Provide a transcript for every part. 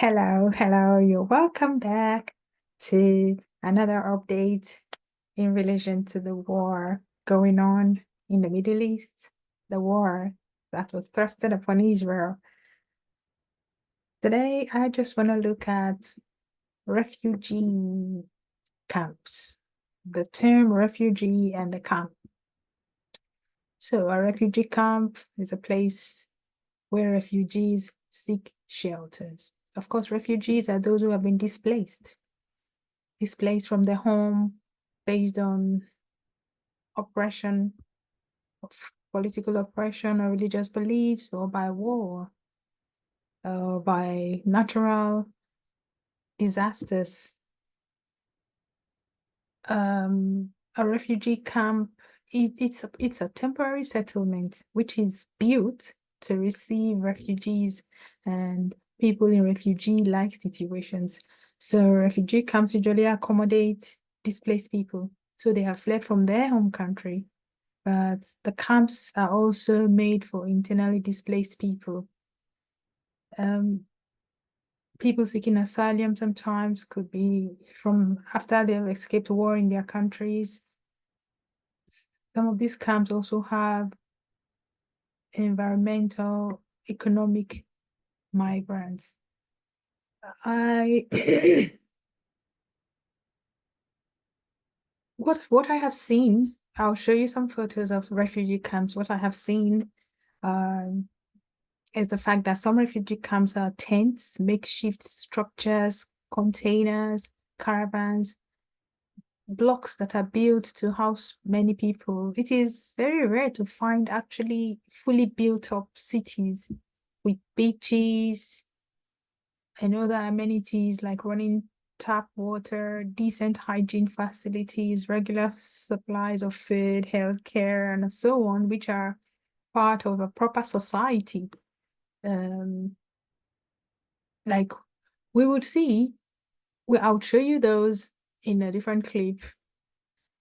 Hello, you're welcome back to another update in relation to the war going on in the Middle East, the war that was thrusted upon Israel. Today, I just want to look at refugee camps, the term refugee and the camp. So, a refugee camp is a place where refugees seek shelters. Of course, refugees are those who have been displaced from their home based on oppression, of political oppression or religious beliefs, or by war, or by natural disasters. A refugee camp, it's a temporary settlement which is built to receive refugees and people in refugee-like situations. So refugee camps usually accommodate displaced people. So they have fled from their home country, but the camps are also made for internally displaced people. People seeking asylum sometimes could be from after they've escaped war in their countries. Some of these camps also have environmental, economic migrants. I what I have seen, I'll show you some photos of refugee camps. What I have seen is the fact that some refugee camps are tents, makeshift structures, containers, caravans, blocks that are built to house many people. It is very rare to find actually fully built up cities with beaches and other amenities like running tap water, decent hygiene facilities, regular supplies of food, healthcare, and so on, which are part of a proper society. Like we would see, I'll show you those in a different clip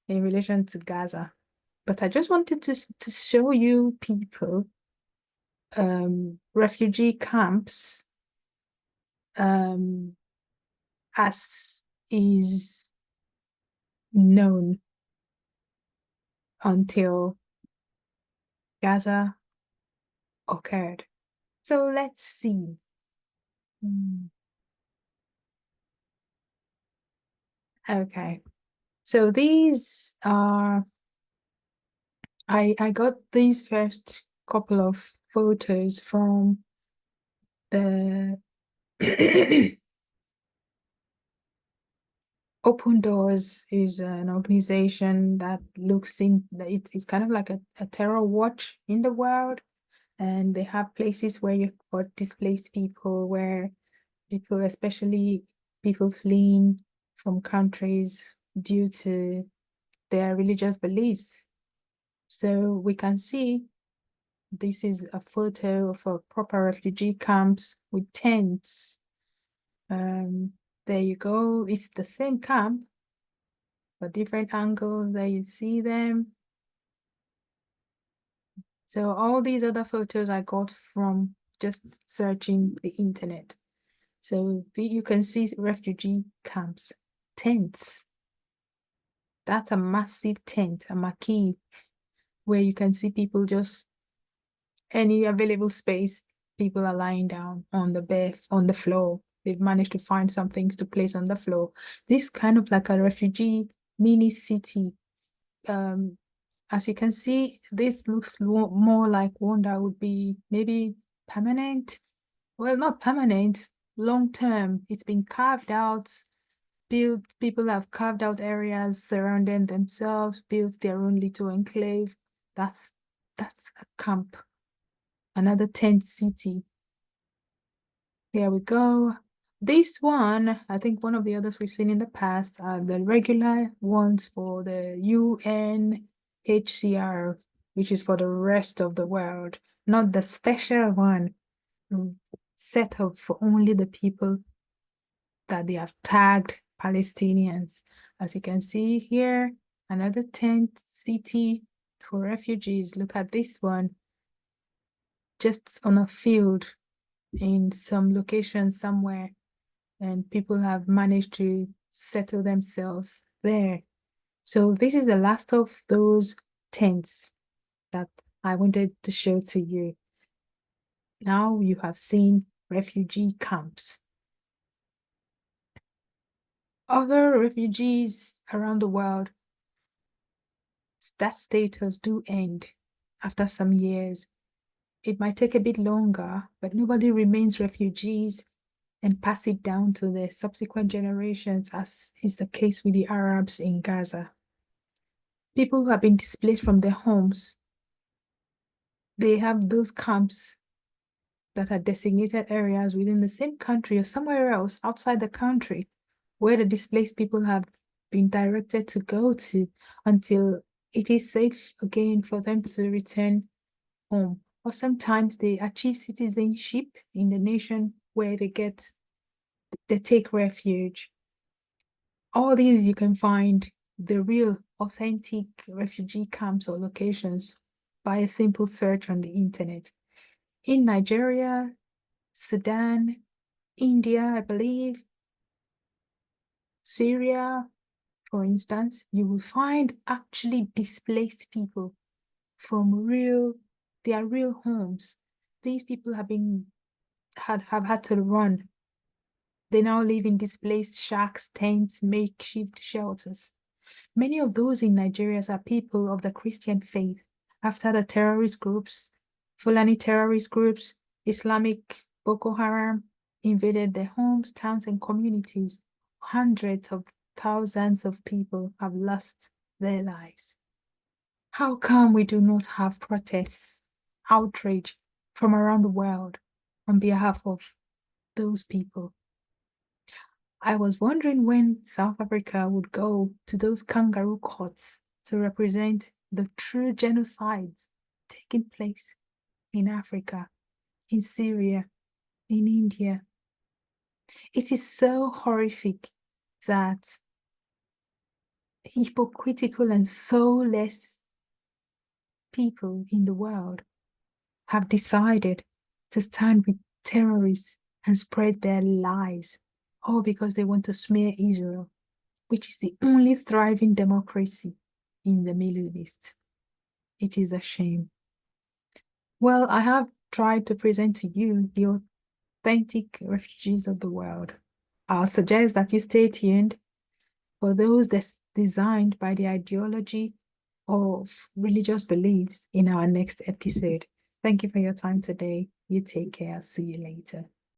in relation to Gaza. But I just wanted to show you people, refugee camps, as is known until Gaza occurred. So let's see. Okay. So these are, I got these first couple of photos from the Open Doors is an organization that looks in, it's kind of like a terror watch in the world. And they have places where for displaced people, where people, especially people fleeing from countries due to their religious beliefs. So we can see this is a photo of a proper refugee camps with tents. There you go. It's the same camp, but different angles. There you see them. So all these other photos I got from just searching the internet. So you can see refugee camps, tents. That's a massive tent, a marquee, where you can see people just any available space. People are lying down on the bed, on the floor. They've managed to find some things to place on the floor. This kind of like a refugee mini city. As you can see, this looks more like one that would be maybe permanent. Well, not permanent, long term. It's been carved out, built, people have carved out areas surrounding themselves, built their own little enclave. That's a camp, another tent city. There we go. This one, I think one of the others we've seen in the past are the regular ones for the UNHCR, which is for the rest of the world, not the special one set up for only the people that they have tagged Palestinians. As you can see here, another tent city for refugees. Look at this one, just on a field in some location somewhere. and people have managed to settle themselves there. So this is the last of those tents that I wanted to show to you. Now you have seen refugee camps. Other refugees around the world, that status do end after some years. It might take a bit longer, but nobody remains refugees and pass it down to their subsequent generations, as is the case with the Arabs in Gaza. People who have been displaced from their homes, they have those camps that are designated areas within the same country or somewhere else outside the country where the displaced people have been directed to go to until it is safe again for them to return home. Or sometimes they achieve citizenship in the nation where they take refuge. All these you can find the real authentic refugee camps or locations by a simple search on the internet. In Nigeria, Sudan, India, I believe, Syria, for instance, you will find actually displaced people from their real homes. These people have had to run. They now live in displaced shacks, tents, makeshift shelters. Many of those in Nigeria are people of the Christian faith. After the terrorist groups, Fulani terrorist groups, Islamic Boko Haram invaded their homes, towns, and communities, hundreds of thousands of people have lost their lives. How come we do not have protests, outrage from around the world on behalf of those people? I was wondering when South Africa would go to those kangaroo courts to represent the true genocides taking place in Africa, in Syria, in India. It is so horrific that hypocritical and soulless people in the world have decided to stand with terrorists and spread their lies, all because they want to smear Israel, which is the only thriving democracy in the Middle East. It is a shame. Well, I have tried to present to you the authentic refugees of the world. I'll suggest that you stay tuned for those that's designed by the ideology of religious beliefs in our next episode. Thank you for your time today. You take care. See you later.